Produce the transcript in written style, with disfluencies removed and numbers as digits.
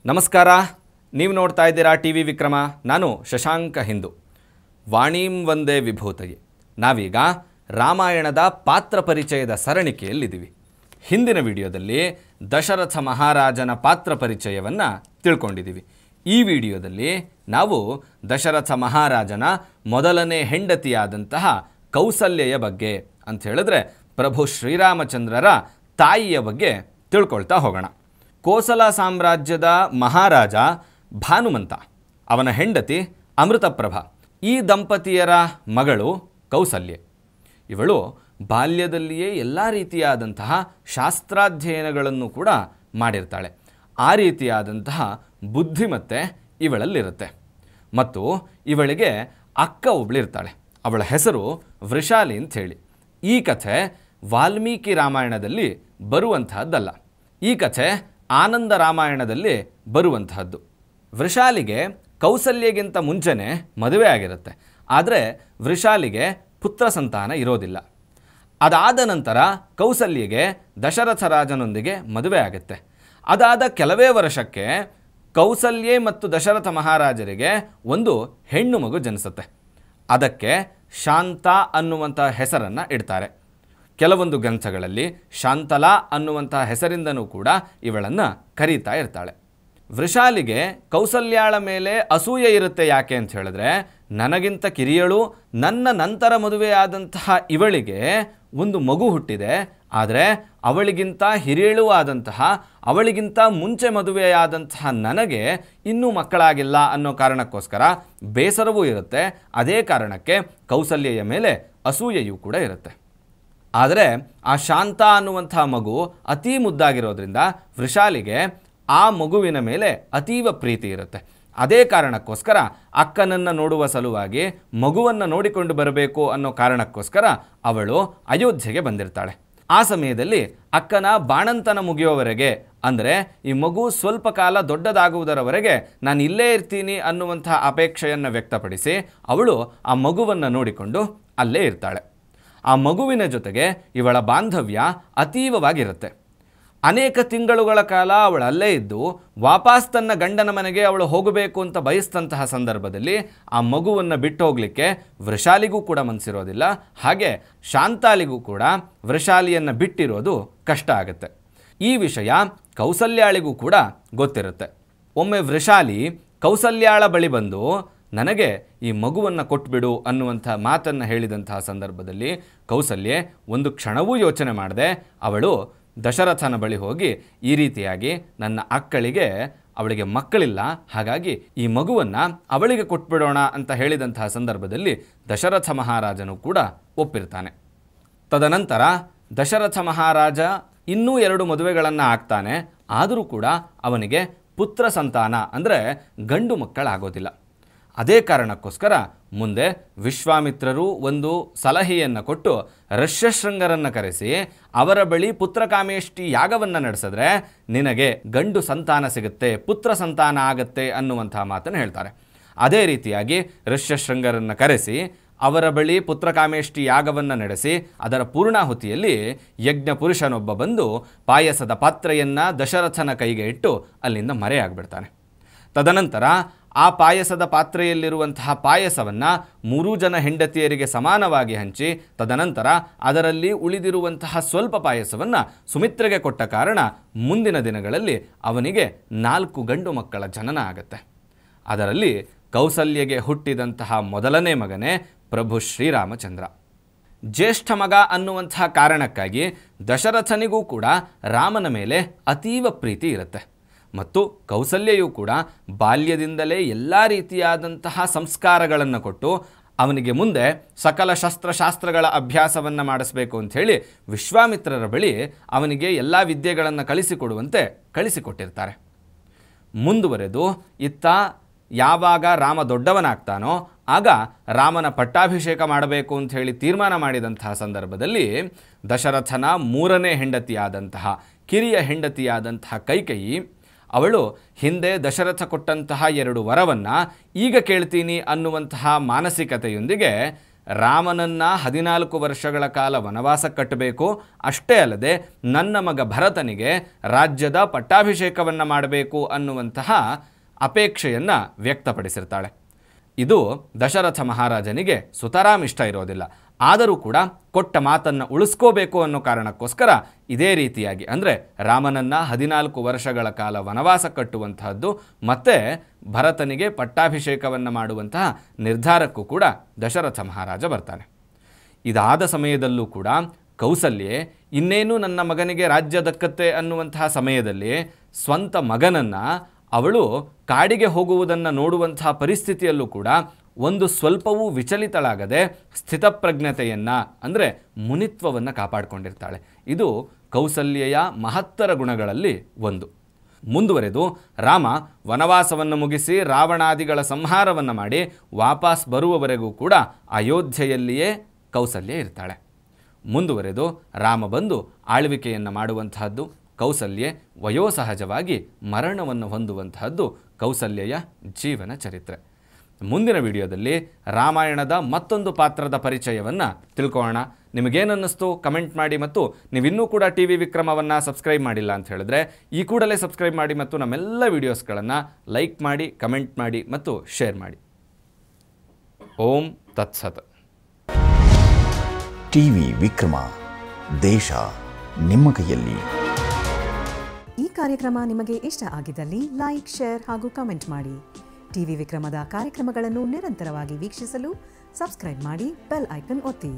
ನಮಸ್ಕಾರ. ನೀವು ನೋಡ್ತಾ ಇದ್ದೀರಾ ಟಿವಿ ವಿಕ್ರಮ. ನಾನು ಶಶಾಂಕ ಹಿಂದೂ. ವಾಣೀಂ ವಂದೇ ವಿಭೂತಯೇ. ನಾವೀಗ ರಾಮಾಯಣದ ಪಾತ್ರ ಪರಿಚಯದ ಸರಣಿಕೆಯಲ್ಲಿದ್ದೀವಿ. ಹಿಂದಿನ ವಿಡಿಯೋದಲ್ಲಿ ದಶರಥ ಮಹಾರಾಜನ ಪಾತ್ರ ಪರಿಚಯವನ್ನು ತಿಳ್ಕೊಂಡಿದ್ದೀವಿ. ಈ ವಿಡಿಯೋದಲ್ಲಿ ನಾವು ದಶರಥ ಮಹಾರಾಜನ ಮೊದಲನೇ ಹೆಂಡತಿಯಾದಂತಹ ಕೌಸಲ್ಯೆಯ ಬಗ್ಗೆ ಅಂತ ಹೇಳಿದ್ರೆ ಪ್ರಭು ಶ್ರೀರಾಮಚಂದ್ರರ ತಾಯಿಯ ಬಗ್ಗೆ ತಿಳ್ಕೊಳ್ತಾ ಹೋಗೋಣ. ಕೋಸಲ ಸಾಮ್ರಾಜ್ಯದ ಮಹಾರಾಜ ಭಾನುಮಂತ, ಅವನ ಹೆಂಡತಿ ಅಮೃತಪ್ರಭಾ. ಈ ದಂಪತಿಯರ ಮಗಳು ಕೌಸಲ್ಯೆ. ಇವಳು ಬಾಲ್ಯದಲ್ಲಿಯೇ ಎಲ್ಲ ರೀತಿಯಾದಂತಹ ಶಾಸ್ತ್ರಾಧ್ಯಯನಗಳನ್ನು ಕೂಡ ಮಾಡಿರ್ತಾಳೆ. ಆ ರೀತಿಯಾದಂತಹ ಬುದ್ಧಿಮತ್ತೆ ಇವಳಲ್ಲಿರುತ್ತೆ. ಮತ್ತು ಇವಳಿಗೆ ಅಕ್ಕ ಒಬ್ಬಳಿರ್ತಾಳೆ. ಅವಳ ಹೆಸರು ವೃಷಾಲಿ ಅಂಥೇಳಿ. ಈ ಕಥೆ ವಾಲ್ಮೀಕಿ ರಾಮಾಯಣದಲ್ಲಿ ಬರುವಂತಹದ್ದಲ್ಲ. ಈ ಕಥೆ ಆನಂದ ರಾಮಾಯಣದಲ್ಲಿ ಬರುವಂತಹದ್ದು. ವೃಷಾಲಿಗೆ ಕೌಸಲ್ಯಗಿಂತ ಮುಂಚೆನೇ ಮದುವೆ ಆಗಿರುತ್ತೆ. ಆದರೆ ವೃಷಾಲಿಗೆ ಪುತ್ರ ಸಂತಾನ ಇರೋದಿಲ್ಲ. ಅದಾದ ನಂತರ ಕೌಸಲ್ಯಗೆ ದಶರಥ ರಾಜನೊಂದಿಗೆ ಮದುವೆ ಆಗುತ್ತೆ. ಅದಾದ ಕೆಲವೇ ವರ್ಷಕ್ಕೆ ಕೌಸಲ್ಯೆ ಮತ್ತು ದಶರಥ ಮಹಾರಾಜರಿಗೆ ಒಂದು ಹೆಣ್ಣು ಮಗು ಜನಿಸುತ್ತೆ. ಅದಕ್ಕೆ ಶಾಂತ ಅನ್ನುವಂಥ ಹೆಸರನ್ನು ಇಡ್ತಾರೆ. ಕೆಲವೊಂದು ಗ್ರಂಥಗಳಲ್ಲಿ ಶಾಂತಲಾ ಅನ್ನುವಂತಹ ಹೆಸರಿಂದನೂ ಕೂಡ ಇವಳನ್ನು ಕರೀತಾ ಇರ್ತಾಳೆ. ವೃಷಾಲಿಗೆ ಕೌಸಲ್ಯಾಳ ಮೇಲೆ ಅಸೂಯೆ ಇರುತ್ತೆ. ಯಾಕೆ ಅಂತ ಹೇಳಿದ್ರೆ, ನನಗಿಂತ ಕಿರಿಯಳು, ನನ್ನ ನಂತರ ಮದುವೆಯಾದಂತಹ ಇವಳಿಗೆ ಒಂದು ಮಗು ಹುಟ್ಟಿದೆ. ಆದರೆ ಅವಳಿಗಿಂತ ಹಿರಿಯಳು ಆದಂತಹ, ಅವಳಿಗಿಂತ ಮುಂಚೆ ಮದುವೆಯಾದಂತಹ ನನಗೆ ಇನ್ನೂ ಮಕ್ಕಳಾಗಿಲ್ಲ ಅನ್ನೋ ಕಾರಣಕ್ಕೋಸ್ಕರ ಬೇಸರವೂ ಇರುತ್ತೆ. ಅದೇ ಕಾರಣಕ್ಕೆ ಕೌಸಲ್ಯೆಯ ಮೇಲೆ ಅಸೂಯೆಯೂ ಕೂಡ ಇರುತ್ತೆ. ಆದರೆ ಆ ಶಾಂತ ಅನ್ನುವಂಥ ಮಗು ಅತೀ ಮುದ್ದಾಗಿರೋದ್ರಿಂದ ವೃಷಾಲಿಗೆ ಆ ಮಗುವಿನ ಮೇಲೆ ಅತೀವ ಪ್ರೀತಿ ಇರುತ್ತೆ. ಅದೇ ಕಾರಣಕ್ಕೋಸ್ಕರ ಅಕ್ಕನನ್ನು ನೋಡುವ ಸಲುವಾಗಿ ಮಗುವನ್ನು ನೋಡಿಕೊಂಡು ಬರಬೇಕು ಅನ್ನೋ ಕಾರಣಕ್ಕೋಸ್ಕರ ಅವಳು ಅಯೋಧ್ಯೆಗೆ ಬಂದಿರ್ತಾಳೆ. ಆ ಸಮಯದಲ್ಲಿ ಅಕ್ಕನ ಬಾಣಂತನ ಮುಗಿಯೋವರೆಗೆ, ಅಂದರೆ ಈ ಮಗು ಸ್ವಲ್ಪ ಕಾಲ ದೊಡ್ಡದಾಗುವುದರವರೆಗೆ ನಾನು ಇಲ್ಲೇ ಇರ್ತೀನಿ ಅನ್ನುವಂಥ ಅಪೇಕ್ಷೆಯನ್ನು ವ್ಯಕ್ತಪಡಿಸಿ ಅವಳು ಆ ಮಗುವನ್ನು ನೋಡಿಕೊಂಡು ಅಲ್ಲೇ ಇರ್ತಾಳೆ. ಆ ಮಗುವಿನ ಜೊತೆಗೆ ಇವಳ ಬಾಂಧವ್ಯ ಅತೀವವಾಗಿರುತ್ತೆ. ಅನೇಕ ತಿಂಗಳುಗಳ ಕಾಲ ಅವಳು ಅಲ್ಲೇ ಇದ್ದು ವಾಪಸ್ ತನ್ನ ಗಂಡನ ಮನೆಗೆ ಅವಳು ಹೋಗಬೇಕು ಅಂತ ಬಯಸಿದಂತಹ ಸಂದರ್ಭದಲ್ಲಿ ಆ ಮಗುವನ್ನು ಬಿಟ್ಟು ಹೋಗಲಿಕ್ಕೆ ವೃಷಾಲಿಗೂ ಕೂಡ ಮನಸ್ಸಿರೋದಿಲ್ಲ. ಹಾಗೆ ಶಾಂತಾಲಿಗೂ ಕೂಡ ವೃಷಾಲಿಯನ್ನು ಬಿಟ್ಟಿರೋದು ಕಷ್ಟ ಆಗುತ್ತೆ. ಈ ವಿಷಯ ಕೌಸಲ್ಯಾಳಿಗೂ ಕೂಡ ಗೊತ್ತಿರುತ್ತೆ. ಒಮ್ಮೆ ವೃಷಾಲಿ ಕೌಸಲ್ಯಾಳ ಬಳಿ ಬಂದು ನನಗೆ ಈ ಮಗುವನ್ನು ಕೊಟ್ಬಿಡು ಅನ್ನುವಂಥ ಮಾತನ್ನು ಹೇಳಿದಂತಹ ಸಂದರ್ಭದಲ್ಲಿ ಕೌಸಲ್ಯೆ ಒಂದು ಕ್ಷಣವೂ ಯೋಚನೆ ಮಾಡದೆ ಅವಳು ದಶರಥನ ಬಳಿ ಹೋಗಿ ಈ ರೀತಿಯಾಗಿ ನನ್ನ ಅಕ್ಕಳಿಗೆ ಅವಳಿಗೆ ಮಕ್ಕಳಿಲ್ಲ, ಹಾಗಾಗಿ ಈ ಮಗುವನ್ನು ಅವಳಿಗೆ ಕೊಟ್ಬಿಡೋಣ ಅಂತ ಹೇಳಿದಂತಹ ಸಂದರ್ಭದಲ್ಲಿ ದಶರಥ ಮಹಾರಾಜನು ಕೂಡ ಒಪ್ಪಿರ್ತಾನೆ. ತದನಂತರ ದಶರಥ ಮಹಾರಾಜ ಇನ್ನೂ 2 ಮದುವೆಗಳನ್ನು ಆಗ್ತಾನೆ. ಆದರೂ ಕೂಡ ಅವನಿಗೆ ಪುತ್ರ ಸಂತಾನ ಅಂದರೆ ಗಂಡು ಮಕ್ಕಳಾಗೋದಿಲ್ಲ. ಅದೇ ಕಾರಣಕ್ಕೋಸ್ಕರ ಮುಂದೆ ವಿಶ್ವಾಮಿತ್ರರು ಒಂದು ಸಲಹೆಯನ್ನು ಕೊಟ್ಟು ಋಷ್ಯಶೃಂಗರನ್ನು ಕರೆಸಿ ಅವರ ಬಳಿ ಪುತ್ರಕಾಮೇಷ್ಟಿ ಯಾಗವನ್ನು ನಡೆಸಿದ್ರೆ ನಿನಗೆ ಗಂಡು ಸಂತಾನ ಸಿಗುತ್ತೆ, ಪುತ್ರ ಸಂತಾನ ಆಗತ್ತೆ ಅನ್ನುವಂಥ ಮಾತನ್ನು ಹೇಳ್ತಾರೆ. ಅದೇ ರೀತಿಯಾಗಿ ಋಷ್ಯಶೃಂಗರನ್ನು ಕರೆಸಿ ಅವರ ಬಳಿ ಪುತ್ರಕಾಮೇಷ್ಟಿ ಯಾಗವನ್ನು ನಡೆಸಿ ಅದರ ಪೂರ್ಣಾಹುತಿಯಲ್ಲಿ ಯಜ್ಞ ಪುರುಷನೊಬ್ಬ ಬಂದು ಪಾಯಸದ ಪಾತ್ರೆಯನ್ನು ದಶರಥನ ಕೈಗೆ ಇಟ್ಟು ಅಲ್ಲಿಂದ ಮರೆಯಾಗ್ಬಿಡ್ತಾನೆ. ತದನಂತರ ಆ ಪಾಯಸದ ಪಾತ್ರೆಯಲ್ಲಿರುವಂತಹ ಪಾಯಸವನ್ನು 3 ಜನ ಹೆಂಡತಿಯರಿಗೆ ಸಮಾನವಾಗಿ ಹಂಚಿ ತದನಂತರ ಅದರಲ್ಲಿ ಉಳಿದಿರುವಂತಹ ಸ್ವಲ್ಪ ಪಾಯಸವನ್ನು ಸುಮಿತ್ರೆಗೆ ಕೊಟ್ಟ ಕಾರಣ ಮುಂದಿನ ದಿನಗಳಲ್ಲಿ ಅವನಿಗೆ 4 ಗಂಡು ಮಕ್ಕಳ ಜನನ ಆಗುತ್ತೆ. ಅದರಲ್ಲಿ ಕೌಸಲ್ಯಗೆ ಹುಟ್ಟಿದಂತಹ ಮೊದಲನೇ ಮಗನೇ ಪ್ರಭು ಶ್ರೀರಾಮಚಂದ್ರ. ಜ್ಯೇಷ್ಠ ಮಗ ಅನ್ನುವಂತಹ ಕಾರಣಕ್ಕಾಗಿ ದಶರಥನಿಗೂ ಕೂಡ ರಾಮನ ಮೇಲೆ ಅತೀವ ಪ್ರೀತಿ ಇರುತ್ತೆ. ಮತ್ತು ಕೌಸಲ್ಯೆಯೂ ಕೂಡ ಬಾಲ್ಯದಿಂದಲೇ ಎಲ್ಲ ರೀತಿಯಾದಂತಹ ಸಂಸ್ಕಾರಗಳನ್ನು ಕೊಟ್ಟು ಅವನಿಗೆ ಮುಂದೆ ಸಕಲ ಶಸ್ತ್ರಶಾಸ್ತ್ರಗಳ ಅಭ್ಯಾಸವನ್ನು ಮಾಡಿಸಬೇಕು ಅಂಥೇಳಿ ವಿಶ್ವಾಮಿತ್ರರ ಬಳಿ ಅವನಿಗೆ ಎಲ್ಲ ವಿದ್ಯೆಗಳನ್ನು ಕಳಿಸಿಕೊಟ್ಟಿರ್ತಾರೆ. ಮುಂದುವರೆದು ಇತ್ತ ಯಾವಾಗ ರಾಮ ದೊಡ್ಡವನಾಗ್ತಾನೋ ಆಗ ರಾಮನ ಪಟ್ಟಾಭಿಷೇಕ ಮಾಡಬೇಕು ಅಂಥೇಳಿ ತೀರ್ಮಾನ ಮಾಡಿದಂತಹ ಸಂದರ್ಭದಲ್ಲಿ ದಶರಥನ 3ನೇ ಹೆಂಡತಿಯಾದಂತಹ ಕಿರಿಯ ಹೆಂಡತಿಯಾದಂತಹ ಕೈಕೇಯಿ ಅವಳು ಹಿಂದೆ ದಶರಥ ಕೊಟ್ಟಂತಹ 2 ವರವನ್ನು ಈಗ ಕೇಳ್ತೀನಿ ಅನ್ನುವಂತಹ ಮಾನಸಿಕತೆಯೊಂದಿಗೆ ರಾಮನನ್ನು 14 ವರ್ಷಗಳ ಕಾಲ ವನವಾಸ ಕಟ್ಟಬೇಕು, ಅಷ್ಟೇ ಅಲ್ಲದೆ ನನ್ನ ಮಗ ಭರತನಿಗೆ ರಾಜ್ಯದ ಪಟ್ಟಾಭಿಷೇಕವನ್ನು ಮಾಡಬೇಕು ಅನ್ನುವಂತಹ ಅಪೇಕ್ಷೆಯನ್ನು ವ್ಯಕ್ತಪಡಿಸಿರ್ತಾಳೆ. ಇದು ದಶರಥ ಮಹಾರಾಜನಿಗೆ ಸುತರಾಮ್ ಇಷ್ಟ ಇರೋದಿಲ್ಲ. ಆದರೂ ಕೂಡ ಕೊಟ್ಟ ಮಾತನ್ನು ಉಳಿಸ್ಕೋಬೇಕು ಅನ್ನೋ ಕಾರಣಕ್ಕೋಸ್ಕರ ಇದೇ ರೀತಿಯಾಗಿ ಅಂದರೆ ರಾಮನನ್ನು 14 ವರ್ಷಗಳ ಕಾಲ ವನವಾಸ ಕಟ್ಟುವಂತಹದ್ದು ಮತ್ತು ಭರತನಿಗೆ ಪಟ್ಟಾಭಿಷೇಕವನ್ನು ಮಾಡುವಂತಹ ನಿರ್ಧಾರಕ್ಕೂ ಕೂಡ ದಶರಥ ಮಹಾರಾಜ ಬರ್ತಾನೆ. ಇದಾದ ಸಮಯದಲ್ಲೂ ಕೂಡ ಕೌಸಲ್ಯೆ ಇನ್ನೇನು ನನ್ನ ಮಗನಿಗೆ ರಾಜ್ಯ ದಕ್ಕತ್ತೆ ಅನ್ನುವಂತಹ ಸಮಯದಲ್ಲಿ ಸ್ವಂತ ಮಗನನ್ನು ಅವಳು ಕಾಡಿಗೆ ಹೋಗುವುದನ್ನು ನೋಡುವಂತಹ ಪರಿಸ್ಥಿತಿಯಲ್ಲೂ ಕೂಡ ಒಂದು ಸ್ವಲ್ಪವೂ ವಿಚಲಿತಳಾಗದೆ ಸ್ಥಿತಪ್ರಜ್ಞತೆಯನ್ನು ಅಂದರೆ ಮುನಿತ್ವವನ್ನು ಕಾಪಾಡಿಕೊಂಡಿರ್ತಾಳೆ. ಇದು ಕೌಸಲ್ಯೆಯ ಮಹತ್ತರ ಗುಣಗಳಲ್ಲಿ ಒಂದು. ಮುಂದುವರೆದು ರಾಮ ವನವಾಸವನ್ನು ಮುಗಿಸಿ ರಾವಣಾದಿಗಳ ಸಂಹಾರವನ್ನು ಮಾಡಿ ವಾಪಸ್ ಬರುವವರೆಗೂ ಕೂಡ ಅಯೋಧ್ಯೆಯಲ್ಲಿಯೇ ಕೌಸಲ್ಯ ಇರ್ತಾಳೆ. ಮುಂದುವರೆದು ರಾಮ ಬಂದು ಆಳ್ವಿಕೆಯನ್ನು ಮಾಡುವಂತಹದ್ದು, ಕೌಸಲ್ಯೆ ವಯೋಸಹಜವಾಗಿ ಮರಣವನ್ನು ಹೊಂದುವಂತಹದ್ದು ಕೌಸಲ್ಯೆಯ ಜೀವನ ಚರಿತ್ರೆ. ಮುಂದಿನ ವಿಡಿಯೋದಲ್ಲಿ ರಾಮಾಯಣದ ಮತ್ತೊಂದು ಪಾತ್ರದ ಪರಿಚಯವನ್ನು ತಿಳ್ಕೊಳ್ಳೋಣ. ನಿಮಗೇನನ್ನಿಸ್ತು ಕಮೆಂಟ್ ಮಾಡಿ, ಮತ್ತು ನೀವಿನ್ನೂ ಕೂಡ ಟಿವಿ ವಿಕ್ರಮವನ್ನು ಸಬ್ಸ್ಕ್ರೈಬ್ ಮಾಡಿಲ್ಲ ಅಂತ ಹೇಳಿದ್ರೆ ಈ ಕೂಡಲೇ ಸಬ್ಸ್ಕ್ರೈಬ್ ಮಾಡಿ ಮತ್ತು ನಮ್ಮೆಲ್ಲ ವಿಡಿಯೋಸ್ಗಳನ್ನು ಲೈಕ್ ಮಾಡಿ, ಕಮೆಂಟ್ ಮಾಡಿ ಮತ್ತು ಶೇರ್ ಮಾಡಿ. ಓಂ ತತ್ಸತ್. ಟಿವಿ ವಿಕ್ರಮ, ದೇಶ ನಿಮ್ಮ ಕೈಯಲ್ಲಿ. ಈ ಕಾರ್ಯಕ್ರಮ ನಿಮಗೆ ಇಷ್ಟ ಆಗಿದ್ದಲ್ಲಿ ಲೈಕ್, ಶೇರ್ ಹಾಗೂ ಕಮೆಂಟ್ ಮಾಡಿ. ಟಿವಿ ವಿಕ್ರಮದ ಕಾರ್ಯಕ್ರಮಗಳನ್ನು ನಿರಂತರವಾಗಿ ವೀಕ್ಷಿಸಲು ಸಬ್ಸ್ಕ್ರೈಬ್ ಮಾಡಿ, ಬೆಲ್ ಐಕನ್ ಒತ್ತಿ.